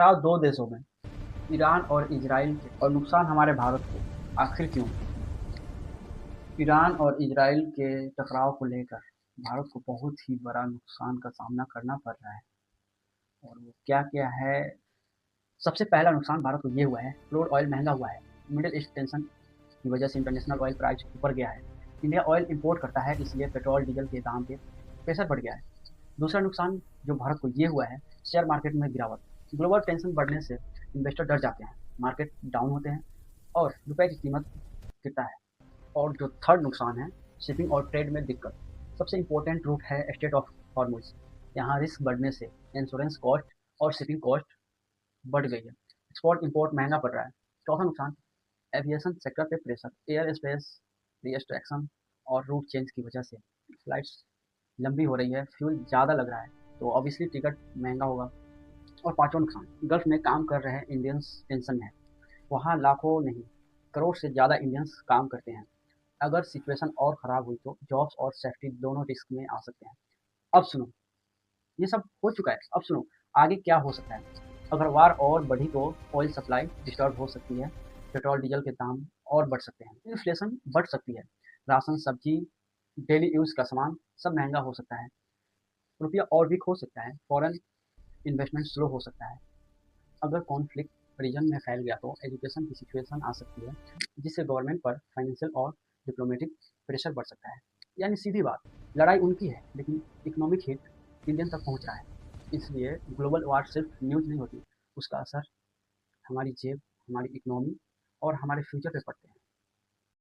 टकराव दो देशों में, ईरान और इजराइल के, और नुकसान हमारे भारत को। आखिर क्यों? ईरान और इजराइल के टकराव को लेकर भारत को बहुत ही बड़ा नुकसान का सामना करना पड़ रहा है। और वो क्या क्या है? सबसे पहला नुकसान भारत को ये हुआ है, क्रूड ऑयल महंगा हुआ है। मिडिल ईस्ट टेंशन की वजह से इंटरनेशनल ऑयल प्राइस ऊपर गया है। इंडिया ऑयल इंपोर्ट करता है, इसलिए पेट्रोल डीजल के दाम पे प्रेशर बढ़ गया है। दूसरा नुकसान जो भारत को ये हुआ है, शेयर मार्केट में गिरावट। ग्लोबल टेंशन बढ़ने से इन्वेस्टर डर जाते हैं, मार्केट डाउन होते हैं और रुपए की कीमत गिरता है। और जो थर्ड नुकसान है, शिपिंग और ट्रेड में दिक्कत। सबसे इम्पोर्टेंट रूट है स्टेट ऑफ हॉर्मुज। यहाँ रिस्क बढ़ने से इंश्योरेंस कॉस्ट और शिपिंग कॉस्ट बढ़ गई है। एक्सपोर्ट इंपोर्ट महंगा पड़ रहा है। चौथा नुकसान, एविएशन सेक्टर पे प्रेशर। एयर स्पेस रिस्ट्रिक्शन और रूट चेंज की वजह से फ्लाइट्स लंबी हो रही है, फ्यूल ज़्यादा लग रहा है, तो ऑब्वियसली टिकट महंगा होगा। और पांचवा नुकसान, गल्फ में काम कर रहे इंडियंस टेंशन में है। वहाँ लाखों नहीं, करोड़ से ज़्यादा इंडियंस काम करते हैं। अगर सिचुएशन और ख़राब हुई तो जॉब्स और सेफ्टी दोनों रिस्क में आ सकते हैं। अब सुनो, ये सब हो चुका है, अब सुनो आगे क्या हो सकता है। अगर वार और बढ़ी तो ऑयल सप्लाई डिस्टर्ब हो सकती है, पेट्रोल डीजल के दाम और बढ़ सकते हैं, इन्फ्लेशन बढ़ सकती है, राशन सब्जी डेली यूज़ का सामान सब महंगा हो सकता है, रुपया और वीक हो सकता है, फॉरेन इन्वेस्टमेंट स्लो हो सकता है। अगर कॉन्फ्लिक्ट रीजन में फैल गया तो एजुकेशन की सिचुएशन आ सकती है, जिससे गवर्नमेंट पर फाइनेंशियल और डिप्लोमेटिक प्रेशर बढ़ सकता है। यानी सीधी बात, लड़ाई उनकी है लेकिन इकोनॉमिक हिट इंडियन तक पहुंच रहा है। इसलिए ग्लोबल वार सिर्फ न्यूज़ नहीं होती, उसका असर हमारी जेब, हमारी इकोनॉमी और हमारे फ्यूचर पे पड़ते हैं।